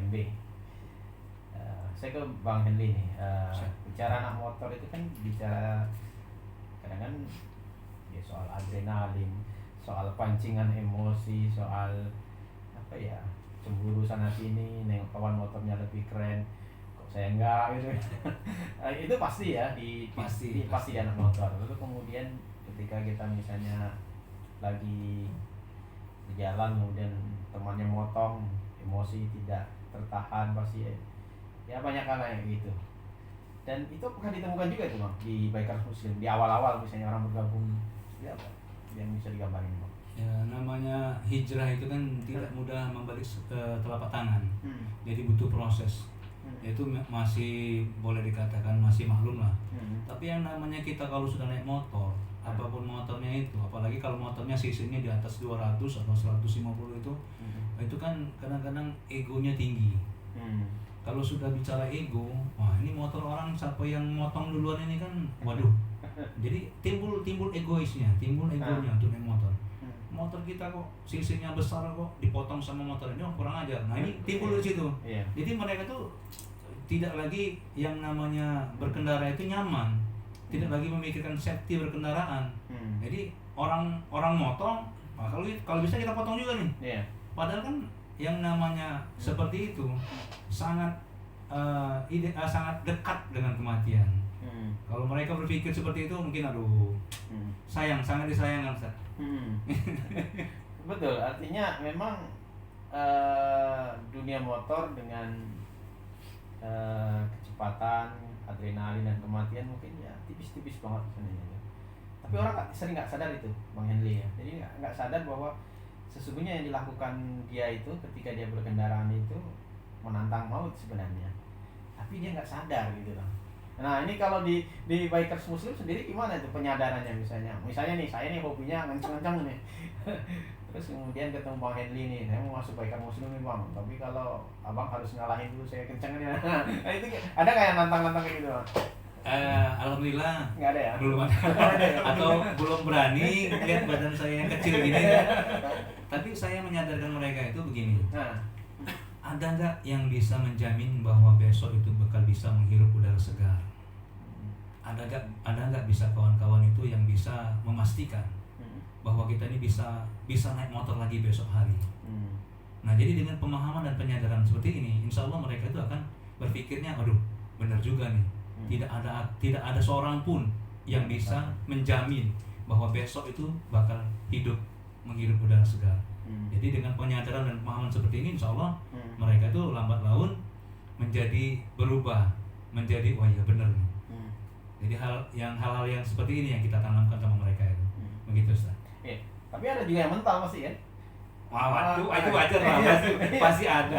Henry. Saya ke Bang Henry nih. Bicara anak motor itu kan bicara kadang-kadang ya soal adrenalin, soal pancingan emosi, soal apa ya, cemburu sana sini, nengok kawan motornya lebih keren, kok saya enggak gitu. Itu pasti ya pasti di anak motor. Lalu kemudian ketika kita misalnya lagi di jalan kemudian temannya motong, emosi tidak tertahan, pasti ya banyak hal yang gitu. Dan itu pernah ditemukan juga itu Bang di Bikers Muslim di awal-awal misalnya orang bergabung, ya apa yang bisa digambarin Bang? Ya, namanya hijrah itu kan tidak mudah membalik telapak tangan. Jadi butuh proses. Itu masih boleh dikatakan masih maklum lah. Tapi yang namanya kita kalau sudah naik motor, apapun motornya itu, apalagi kalau motornya cc-nya di atas 200 atau 150 itu kan kadang-kadang egonya tinggi. Kalau sudah bicara ego, wah ini motor orang siapa yang motong duluan ini kan, waduh. Jadi timbul egoisnya, timbul egonya untuk naik motor. Motor kita kok cc-nya besar kok dipotong sama motor ini, kurang ajar. Nah ini timbul di situ. Jadi mereka tuh tidak lagi yang namanya berkendara itu nyaman, tidak lagi memikirkan safety berkendaraan. Jadi orang motong, nah, kalau bisa kita potong juga nih. Padahal kan yang namanya seperti itu sangat sangat dekat dengan kematian. Kalau mereka berpikir seperti itu mungkin sangat disayangkan Ustaz. Betul, artinya memang dunia motor dengan kecepatan, adrenalin dan kematian mungkin ya tipis-tipis banget sebenarnya. Tapi orang sering nggak sadar itu Bang Henry ya. Jadi nggak sadar bahwa sesungguhnya yang dilakukan dia itu ketika dia berkendaraan itu menantang maut sebenarnya, tapi dia nggak sadar gitu loh. Nah ini kalau di Bikers Muslim sendiri gimana itu penyadarannya? Misalnya nih saya nih hobinya ngenceng-ngenceng nih terus kemudian ketemu Bang Henry nih, saya mau masuk Bikers Muslim nih Bang, tapi kalau abang harus ngalahin dulu saya kencengnya. Nah itu ada kayak nantang-nantang kayak gitu Bang? Alhamdulillah nggak ada ya? Belum ada. Atau belum berani lihat badan saya yang kecil gini ya. Tapi saya menyadarkan mereka itu begini. Ada nggak yang bisa menjamin bahwa besok itu bakal bisa menghirup udara segar? Ada nggak bisa kawan-kawan itu yang bisa memastikan bahwa kita ini bisa naik motor lagi besok hari? Nah jadi dengan pemahaman dan penyadaran seperti ini, insya Allah mereka itu akan berpikirnya, aduh benar juga nih. Tidak ada seorang pun yang bisa menjamin bahwa besok itu bakal menghirup udara segar. Jadi dengan penyadaran dan pemahaman seperti ini, insya Allah mereka itu lambat laun berubah menjadi wah ya benar nih. Jadi hal-hal yang seperti ini yang kita tanamkan sama mereka itu. Begitu Ustaz. Tapi ada juga yang mental pasti kan? Waduh, itu wajar lah, pasti ada.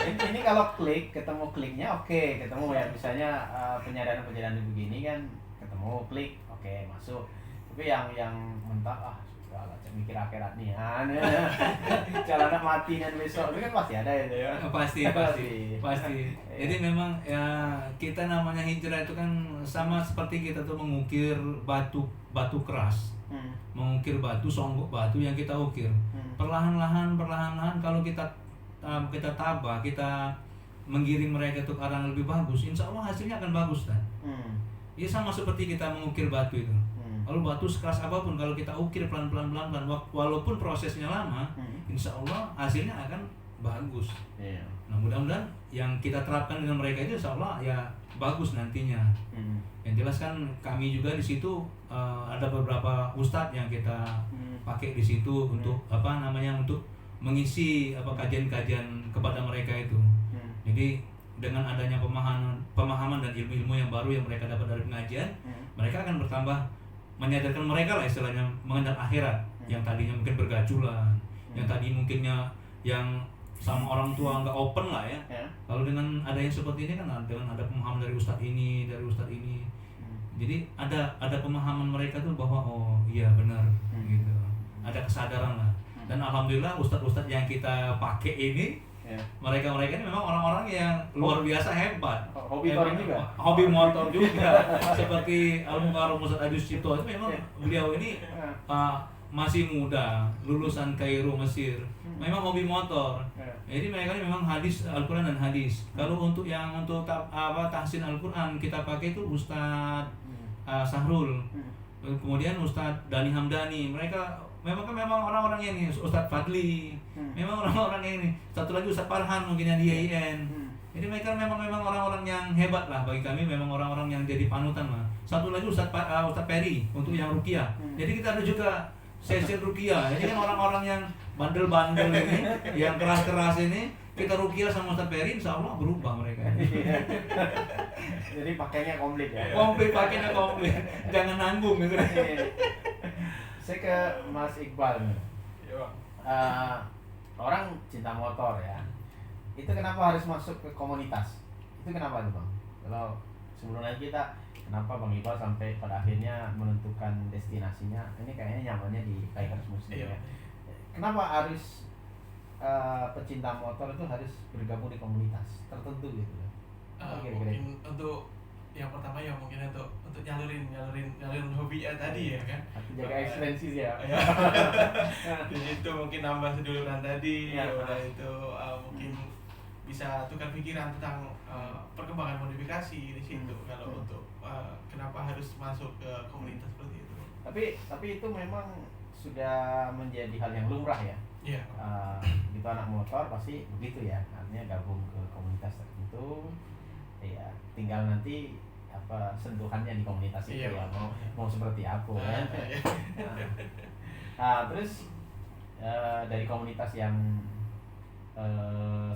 Ini kalau ketemu kliknya oke, ketemu ya misalnya penyadaran begini kan ketemu klik oke, masuk. Tapi yang mental mikir akhirat nih jalan mati dan besok itu kan pasti ada itu ya. Pasti. Jadi memang ya kita namanya hijrah itu kan sama seperti kita tuh mengukir batu keras. Mengukir batu, songgok batu yang kita ukir. Perlahan-lahan kalau kita tabah, kita menggiring mereka ke arah yang lebih bagus, insya Allah hasilnya akan bagus kan? Ya sama seperti kita mengukir batu itu. Kalau batu sekeras apapun, kalau kita ukir pelan-pelan, walaupun prosesnya lama, insya Allah hasilnya akan bagus. Nah mudah-mudahan yang kita terapkan dengan mereka itu insya Allah ya bagus nantinya. Yang jelas kan kami juga di situ ada beberapa ustadz yang kita pakai di situ untuk untuk mengisi kajian-kajian kepada mereka itu. Jadi dengan adanya pemahaman dan ilmu-ilmu yang baru yang mereka dapat dari pengajian, mereka akan bertambah menyadarkan mereka lah istilahnya mengenal akhirat. Yang tadinya mungkin bergaculan, yang tadi mungkinnya yang sama orang tua nggak open lah ya. Kalau dengan ada yang seperti ini kan dengan ada pemahaman dari ustadz ini, jadi ada pemahaman mereka tuh bahwa oh iya benar gitu. Ada kesadaran lah. Dan alhamdulillah ustadz-ustadz yang kita pakai ini mereka ini memang orang-orang yang luar biasa hebat. Hobi motor juga. Hobi motor juga. Seperti Al-Mukarram Ustadz Adus Cipto itu memang beliau ini masih muda, lulusan Kairo Mesir, memang hobi motor. Jadi mereka ini memang hadis Al-Quran dan hadis. Kalau untuk tahsin Al-Quran kita pakai itu Ustadz Sahrul, kemudian Ustadz Dani Hamdani. Mereka memang orang-orang ini, Ustadz Fadli, memang orang-orang ini. Satu lagi Ustadz Farhan mungkin yang di IAIN. Jadi mereka memang orang-orang yang hebat lah bagi kami, memang orang-orang yang jadi panutan lah. Satu lagi Ustadz Peri untuk yang ruqyah. Jadi kita ada juga sesi ruqyah. Jadi kan orang-orang yang bandel-bandel ini, yang keras-keras ini, kita ruqyah sama Ustadz Peri, insya Allah berubah mereka. Jadi pakainya komplit ya? Komplit, pakainya komplit. Jangan nanggung gitu. Saya ke Mas Iqbal nih. Orang cinta motor ya. Itu kenapa harus masuk ke komunitas? Itu kenapa tuh Bang? Kalau sebelumnya kita, kenapa Bang Iqbal sampai pada akhirnya menentukan destinasinya? Ini kayaknya nyamannya di Bikers Muslim ya. Kenapa harus pecinta motor itu harus bergabung di komunitas tertentu gitu ya? Mungkin untuk yang pertama ya mungkin untuk nyalurin hobi ya tadi ya kan. Jaga eksistensi ya. Di situ mungkin nambah seduluran tadi, udah itu mungkin bisa tukar pikiran tentang perkembangan modifikasi di situ. Kalau untuk kenapa harus masuk ke komunitas seperti itu. Tapi itu memang sudah menjadi hal yang lumrah ya. Iya. Gitu anak motor pasti begitu ya. Artinya gabung ke komunitas tertentu. Ya, tinggal nanti sentuhannya di komunitas itu ya mau seperti apa kan. Terus dari komunitas yang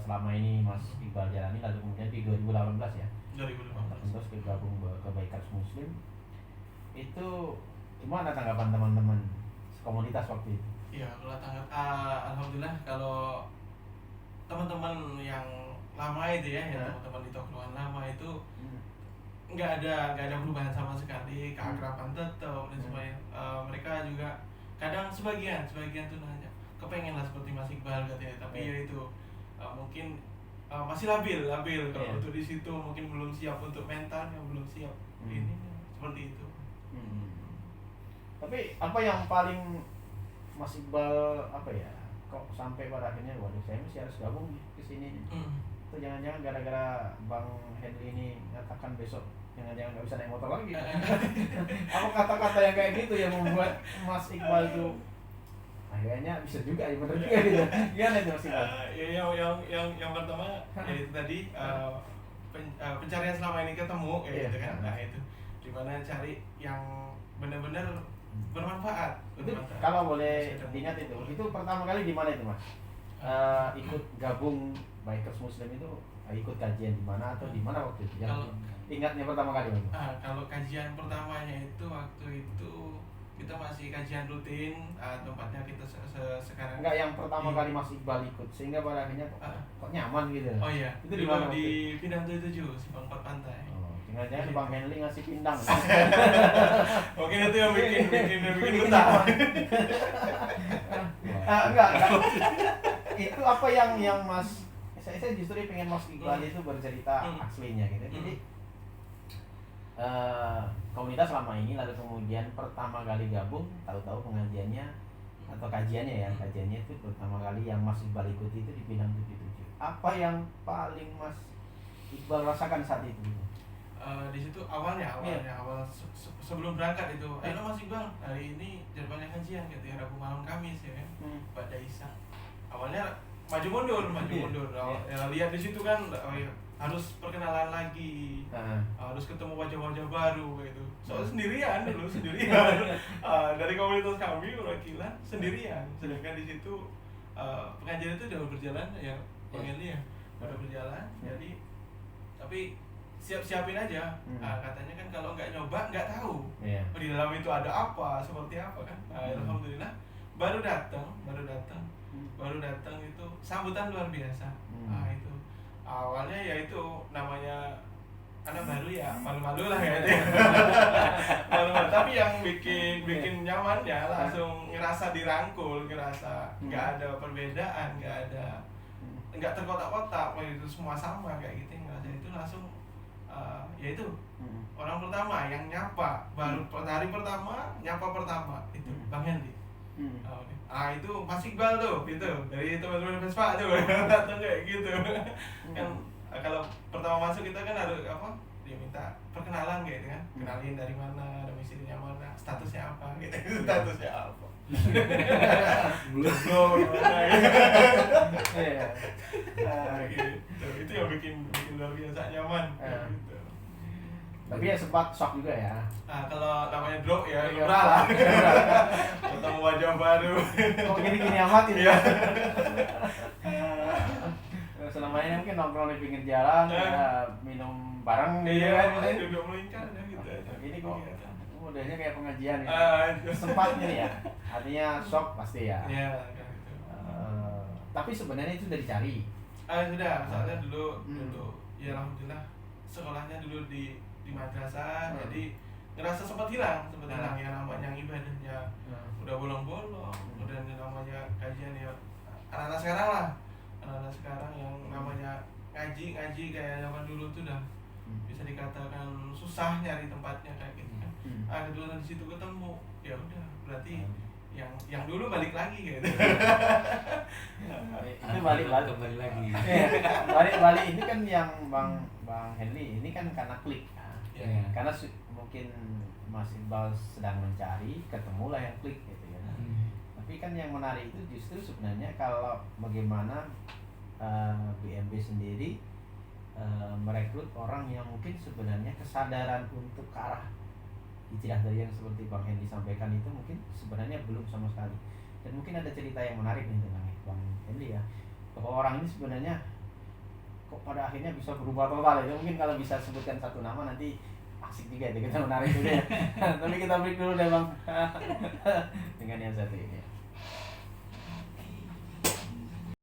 selama ini Mas Iqbal jalani, lalu kemudian di 2018 ya 2018 bergabung ke Bikers Muslim, itu gimana tanggapan teman-teman komunitas waktu itu? Iya, kalau alhamdulillah kalau teman-teman yang lama itu ya, teman-teman di tongkrongan lama itu nggak ada perubahan sama sekali, keakraban tetap dan semuanya. Mereka juga kadang sebagian tuh nanya kepengen lah seperti Mas Iqbal katanya, tapi ya itu mungkin masih labil kalau untuk di situ mungkin belum siap untuk mental, yang belum siap ini seperti itu. Tapi apa yang paling Mas Iqbal kok sampai pada akhirnya waduh saya mesti harus gabung ke sini. Itu jangan-jangan gara-gara Bang Henry ini nyatakan besok jangan-jangan nggak bisa naik motor lagi. Apa kata-kata yang kayak gitu yang membuat Mas Iqbal itu akhirnya bisa juga ya, bener juga gitu. Gimana itu Mas Iqbal? Yang pertama yaitu tadi pencarian selama ini ketemu gitu kan. Nah itu dimana cari yang benar-benar bermanfaat. Itu kalau boleh diingat itu pertama kali di mana itu Mas? Ikut gabung Bikers Muslim itu ikut kajian di mana atau di mana waktu itu? Ingatnya pertama kali Mas? Kalau kajian pertamanya itu waktu itu kita masih kajian rutin, tempatnya kita sekarang. Enggak, yang pertama kali Mas Iqbal ikut sehingga pada akhirnya kok nyaman gitu. Oh iya. Itu di mana? Di Pindang 77, Simpang 4 Pantai. Jangan Bang Henry ngasih pindang. Mungkin itu yang bikin betah. Enggak. Itu apa yang Mas saya justru pengen Mas Iqbal itu bercerita aslinya gitu. Jadi komunitas selama ini lalu kemudian pertama kali gabung, tahu-tahu pengajiannya atau kajiannya itu pertama kali yang Mas Iqbal ikuti itu di Pindang 77. Apa yang paling Mas Iqbal rasakan saat itu? Di situ awal sebelum berangkat itu, ayo Mas Iqbal hari ini jadwalnya kajian katanya Rabu malam Kamis ya kan, pada Isya. Awalnya maju mundur. Lihat di situ kan harus perkenalan lagi, harus ketemu wajah-wajah baru gitu. Soalnya sendirian. Dari komunitas kami perwakilan sendirian. Sedangkan di situ pengajian itu udah berjalan ya, Bang Eli ya, udah berjalan. Jadi tapi siapin aja. Katanya kan kalau nggak nyoba nggak tahu. Di dalam itu ada apa, seperti apa kan. Alhamdulillah baru datang itu sambutan luar biasa. Itu awalnya ya itu namanya anak baru ya malu-malu lah ya. Malu-malu, tapi yang bikin nyaman ya langsung ngerasa dirangkul, ngerasa nggak ada perbedaan, nggak terkotak-kotak, itu semua sama kayak gitu. Ngerasa itu langsung yaitu orang pertama yang nyapa, baru hari pertama nyapa pertama itu Bang Henry. Itu Mas Iqbal tuh gitu dari teman-teman Vespa tuh atau kayak gitu kan. Kalau pertama masuk kita kan harus apa, dia minta perkenalan gitu kan, kenalin dari mana, domisilinya mana, statusnya apa gitu. Statusnya apa belum gimana gitu. Itu yang bikin luar biasa nyaman gitu. Tapi ya sempat shock juga ya. Kalau namanya drop ya lumrah lah. Ketemu wajah baru. Kok gini-gini amat ini ya. Selama ini mungkin nongkrong di pinggir jalan, ya, minum bareng gitu kan. Duduk melingkar gitu. Ini kok modelnya kayak pengajian ya. Sempat ini ya. Artinya shock pasti ya. Iya, gitu. Tapi sebenarnya itu udah dicari. Sudah, soalnya dulu ya alhamdulillah sekolahnya dulu di madrasah, jadi ngerasa sempat hilang ya namanya ibadahnya udah bolong-bolong, udah namanya kajian ya anak-anak sekarang yang namanya ngaji kayak zaman dulu tuh udah bisa dikatakan susah nyari tempatnya kayak gitu kan. Kebetulan di situ ketemu, ya udah berarti yang dulu balik lagi gitu. Itu balik lagi. Balik ini kan yang Bang Henry ini kan karena klik. Karena mungkin Mas Iqbal sedang mencari, ketemulah yang klik gitu ya. Tapi kan yang menarik itu justru sebenarnya kalau bagaimana BMB sendiri merekrut orang yang mungkin sebenarnya kesadaran untuk ke arah istilah dari yang seperti Bang Henry sampaikan itu mungkin sebenarnya belum sama sekali. Dan mungkin ada cerita yang menarik nih tentang Bang Henry ya, bahwa orang ini sebenarnya kok pada akhirnya bisa berubah total ya. Mungkin kalau bisa sebutkan satu nama nanti asik juga itu, kita menarik juga ya. Tapi kita break dulu deh Bang dengan yang satu ini.